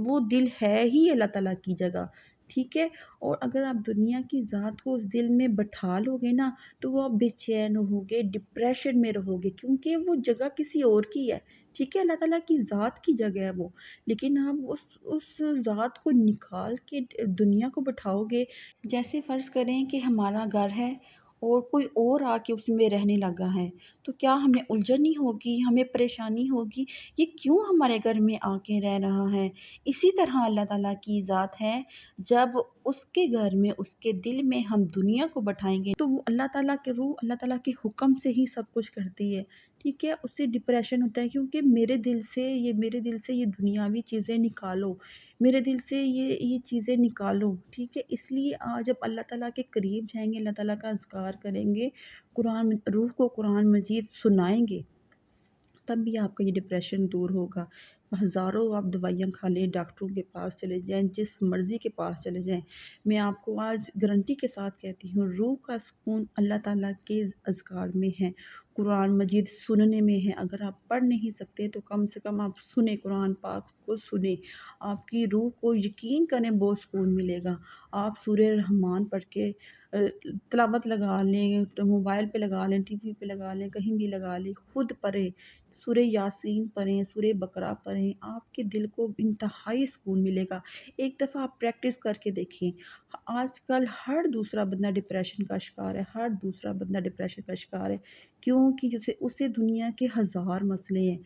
وہ دل ہے ہی اللہ تعالیٰ کی جگہ، ٹھیک ہے؟ اور اگر آپ دنیا کی ذات کو اس دل میں بٹھا لو گے نا تو وہ آپ بے چین ہوگے، ڈپریشن میں رہو گے، کیونکہ وہ جگہ کسی اور کی ہے، ٹھیک ہے؟ اللہ تعالیٰ کی ذات کی جگہ ہے وہ، لیکن آپ اس ذات کو نکال کے دنیا کو بٹھاؤ گے۔ جیسے فرض کریں کہ ہمارا گھر ہے اور کوئی اور آ کے اس میں رہنے لگا ہے، تو کیا ہمیں الجھن نہیں ہوگی، ہمیں پریشانی ہوگی، یہ کیوں ہمارے گھر میں آ کے رہ رہا ہے؟ اسی طرح اللہ تعالیٰ کی ذات ہے، جب اس کے گھر میں، اس کے دل میں ہم دنیا کو بٹھائیں گے تو وہ اللہ تعالیٰ کے روح اللہ تعالیٰ کے حکم سے ہی سب کچھ کرتی ہے، ٹھیک ہے؟ اس سے ڈپریشن ہوتا ہے کیونکہ میرے دل سے یہ دنیاوی چیزیں نکالو، میرے دل سے یہ چیزیں نکالو، ٹھیک ہے؟ اس لیے آج جب اللہ تعالیٰ کے قریب جائیں گے، اللہ تعالیٰ کا اذکار کریں گے، روح کو قرآن مجید سنائیں گے، تب بھی آپ کا یہ ڈپریشن دور ہوگا۔ ہزاروں آپ دوائیاں کھا لیں، ڈاکٹروں کے پاس چلے جائیں، جس مرضی کے پاس چلے جائیں، میں آپ کو آج گارنٹی کے ساتھ کہتی ہوں، روح کا سکون اللہ تعالیٰ کے اذکار میں ہے، قرآن مجید سننے میں ہے۔ اگر آپ پڑھ نہیں سکتے تو کم سے کم آپ سنیں، قرآن پاک کو سنیں، آپ کی روح کو یقین کریں بہت سکون ملے گا۔ آپ سورہ رحمان پڑھ کے تلاوت لگا لیں، موبائل پہ لگا لیں، ٹی وی پہ لگا لیں، کہیں بھی لگا لیں، خود پڑھیں، سورہ یاسین پڑھیں، سورہ بقرہ پڑھیں، آپ کے دل کو انتہائی سکون ملے گا۔ ایک دفعہ آپ پریکٹس کر کے دیکھیں۔ آج کل ہر دوسرا بندہ ڈپریشن کا شکار ہے، ہر دوسرا بندہ ڈپریشن کا شکار ہے، کیونکہ اسے دنیا کے ہزار مسئلے ہیں۔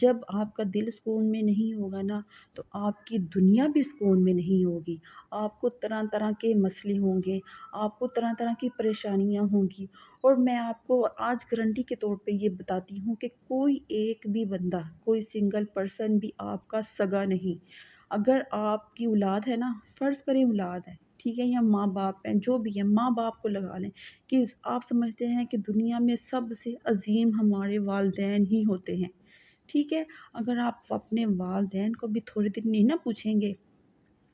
جب آپ کا دل سکون میں نہیں ہوگا نا تو آپ کی دنیا بھی سکون میں نہیں ہوگی، آپ کو طرح طرح کے مسئلے ہوں گے، آپ کو طرح طرح کی پریشانیاں ہوں گی۔ اور میں آپ کو آج گارنٹی کے طور پہ یہ بتاتی ہوں کہ کوئی ایک بھی بندہ، کوئی سنگل پرسن بھی آپ کا سگا نہیں۔ اگر آپ کی اولاد ہے نا، فرض کریں اولاد ہے، ٹھیک ہے، یا ماں باپ ہیں، جو بھی ہے، ماں باپ کو لگا لیں کہ آپ سمجھتے ہیں کہ دنیا میں سب سے عظیم ہمارے والدین ہی ہوتے ہیں، ٹھیک ہے؟ اگر آپ اپنے والدین کو بھی تھوڑے دن نہیں نا پوچھیں گے،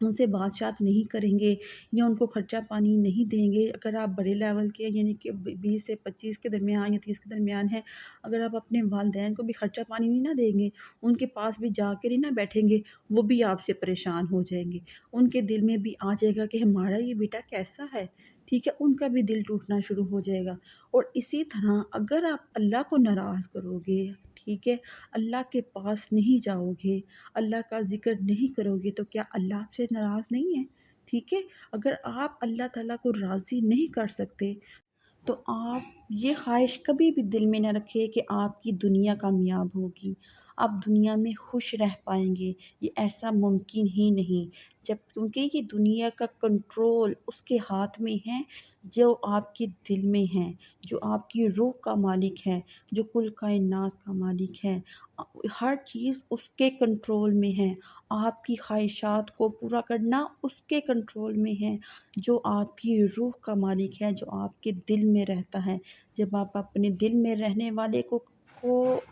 ان سے بات چات نہیں کریں گے یا ان کو خرچہ پانی نہیں دیں گے، اگر آپ بڑے لیول کے یعنی کہ 20 سے 25 کے درمیان یا 30 کے درمیان ہیں، اگر آپ اپنے والدین کو بھی خرچہ پانی نہیں نہ دیں گے، ان کے پاس بھی جا کے نہیں نہ بیٹھیں گے، وہ بھی آپ سے پریشان ہو جائیں گے، ان کے دل میں بھی آ جائے گا کہ ہمارا یہ بیٹا کیسا ہے، ٹھیک ہے؟ ان کا بھی دل ٹوٹنا شروع ہو جائے گا۔ اور اسی طرح اگر آپ اللہ کو ناراض کرو گے، ٹھیک ہے، اللہ کے پاس نہیں جاؤ گے، اللہ کا ذکر نہیں کرو گے تو کیا اللہ آپ سے ناراض نہیں ہے؟ ٹھیک ہے؟ اگر آپ اللہ تعالیٰ کو راضی نہیں کر سکتے تو آپ یہ خواہش کبھی بھی دل میں نہ رکھیں کہ آپ کی دنیا کامیاب ہوگی، آپ دنیا میں خوش رہ پائیں گے، یہ ایسا ممکن ہی نہیں، کیونکہ یہ دنیا کا کنٹرول اس کے ہاتھ میں ہے جو آپ کے دل میں ہے، جو آپ کی روح کا مالک ہے، جو کل کائنات کا مالک ہے، ہر چیز اس کے کنٹرول میں ہے، آپ کی خواہشات کو پورا کرنا اس کے کنٹرول میں ہے، جو آپ کی روح کا مالک ہے، جو آپ کے دل میں رہتا ہے۔ جب آپ اپنے دل میں رہنے والے کو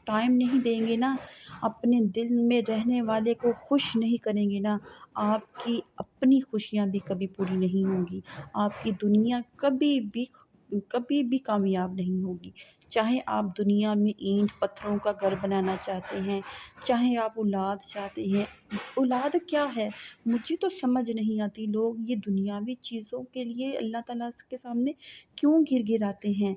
ٹائم نہیں دیں گے نا، اپنے دل میں رہنے والے کو خوش نہیں کریں گے نا، آپ کی اپنی خوشیاں بھی کبھی پوری نہیں ہوں گی، آپ کی دنیا کبھی بھی کامیاب نہیں ہوگی۔ چاہے آپ دنیا میں اینٹ پتھروں کا گھر بنانا چاہتے ہیں، چاہے آپ اولاد چاہتے ہیں، اولاد کیا ہے؟ مجھے تو سمجھ نہیں آتی، لوگ یہ دنیاوی چیزوں کے لیے اللہ تعالیٰ کے سامنے کیوں گر گراتے ہیں؟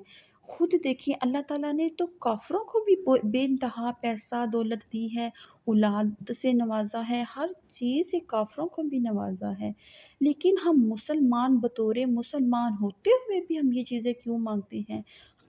خود دیکھیں، اللہ تعالیٰ نے تو کافروں کو بھی بے انتہا پیسہ دولت دی ہے، اولاد سے نوازا ہے، ہر چیز سے کافروں کو بھی نوازا ہے، لیکن ہم مسلمان بطور مسلمان ہوتے ہوئے بھی ہم یہ چیزیں کیوں مانگتے ہیں؟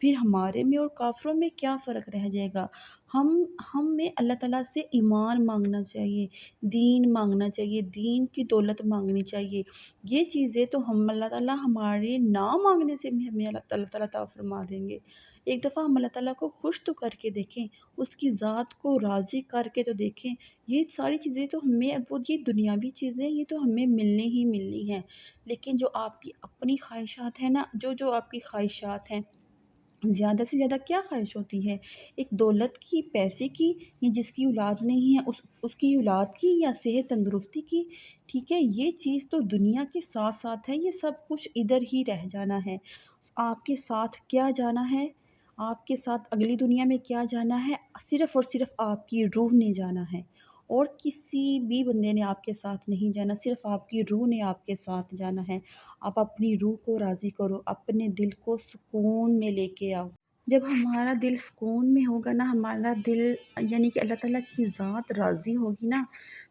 پھر ہمارے میں اور کافروں میں کیا فرق رہ جائے گا؟ ہمیں اللہ تعالیٰ سے ایمان مانگنا چاہیے، دین مانگنا چاہیے، دین کی دولت مانگنی چاہیے، یہ چیزیں تو ہم اللہ تعالیٰ ہمارے نہ مانگنے سے بھی ہمیں اللہ تعالیٰ عطا فرما دیں گے۔ ایک دفعہ ہم اللہ تعالیٰ کو خوش تو کر کے دیکھیں، اس کی ذات کو راضی کر کے تو دیکھیں، یہ ساری چیزیں تو ہمیں، وہ یہ دنیاوی چیزیں یہ تو ہمیں ملنی ہی ملنی ہیں، لیکن جو آپ کی اپنی خواہشات ہیں نا، جو آپ کی خواہشات ہیں، زیادہ سے زیادہ کیا خواہش ہوتی ہے؟ ایک دولت کی، پیسے کی، یا جس کی اولاد نہیں ہے اس کی اولاد کی، یا صحت تندرستی کی، ٹھیک ہے؟ یہ چیز تو دنیا کے ساتھ ساتھ ہے، یہ سب کچھ ادھر ہی رہ جانا ہے۔ آپ کے ساتھ کیا جانا ہے؟ آپ کے ساتھ اگلی دنیا میں کیا جانا ہے؟ صرف اور صرف آپ کی روح نے جانا ہے، اور کسی بھی بندے نے آپ کے ساتھ نہیں جانا، صرف آپ کی روح نے آپ کے ساتھ جانا ہے۔ آپ اپنی روح کو راضی کرو، اپنے دل کو سکون میں لے کے آؤ۔ جب ہمارا دل سکون میں ہوگا نا، ہمارا دل یعنی کہ اللہ تعالیٰ کی ذات راضی ہوگی نا،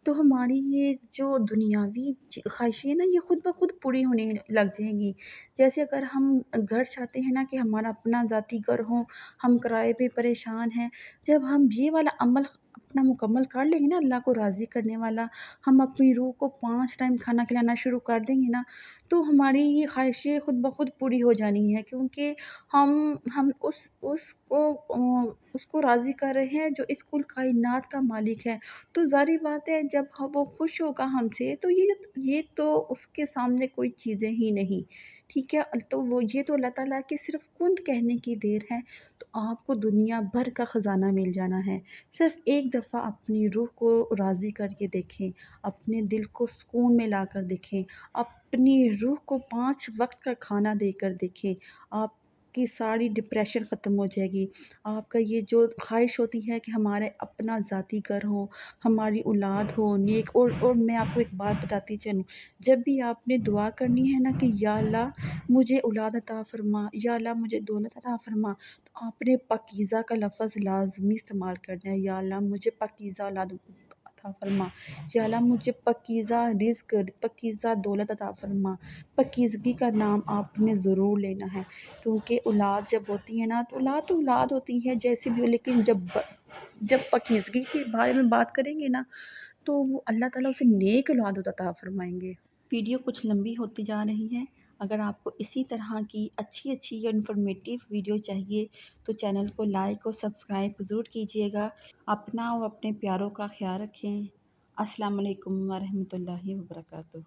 تو ہماری یہ جو دنیاوی خواہشیں ہیں نا، یہ خود بخود پوری ہونے لگ جائیں گی۔ جیسے اگر ہم گھر چاہتے ہیں نا کہ ہمارا اپنا ذاتی گھر ہو، ہم کرائے پہ پریشان ہیں، جب ہم یہ والا عمل اپنا مکمل کر لیں گے نا، اللہ کو راضی کرنے والا، ہم اپنی روح کو 5 ٹائم کھانا کھلانا شروع کر دیں گے نا، تو ہماری یہ خواہشیں خود بخود پوری ہو جانی ہیں، کیونکہ ہم اس کو راضی کر رہے ہیں جو اس کل کائنات کا مالک ہے۔ تو ظاہری بات ہے جب وہ خوش ہوگا ہم سے، تو یہ تو اس کے سامنے کوئی چیزیں ہی نہیں، ٹھیک ہے؟ تو یہ تو اللہ تعالیٰ کے صرف کن کہنے کی دیر ہے، تو آپ کو دنیا بھر کا خزانہ مل جانا ہے۔ صرف ایک دفعہ اپنی روح کو راضی کر کے دیکھیں، اپنے دل کو سکون میں لا کر دیکھیں، اپنی روح کو 5 وقت کا کھانا دے کر دیکھیں، آپ کی ساری ڈپریشن ختم ہو جائے گی۔ آپ کا یہ جو خواہش ہوتی ہے کہ ہمارے اپنا ذاتی گھر ہو، ہماری اولاد ہو نیک، اور میں آپ کو ایک بات بتاتی چلوں، جب بھی آپ نے دعا کرنی ہے نا کہ یا اللہ مجھے اولاد عطا فرما، یا اللہ مجھے دولت عطا فرما، تو آپ نے پاکیزہ کا لفظ لازمی استعمال کرنا ہے۔ یا اللہ مجھے پاکیزہ اولاد عطا فرما، یا اللہ مجھے پاکیزہ رزق، پاکیزہ دولت عطا فرما۔ پاکیزگی کا نام آپ نے ضرور لینا ہے، کیونکہ اولاد جب ہوتی ہے نا، تو اولاد ہوتی ہے جیسے بھی ہو، لیکن جب پاکیزگی کے بارے میں بات کریں گے نا، تو وہ اللہ تعالیٰ اسے نیک اولاد عطا فرمائیں گے۔ ویڈیو کچھ لمبی ہوتی جا رہی ہے، اگر آپ کو اسی طرح کی اچھی یا انفارمیٹیو ویڈیو چاہیے تو چینل کو لائک اور سبسکرائب ضرور کیجیے گا۔ اپنا اور اپنے پیاروں کا خیال رکھیں۔ السلام علیکم ورحمۃ اللہ وبرکاتہ۔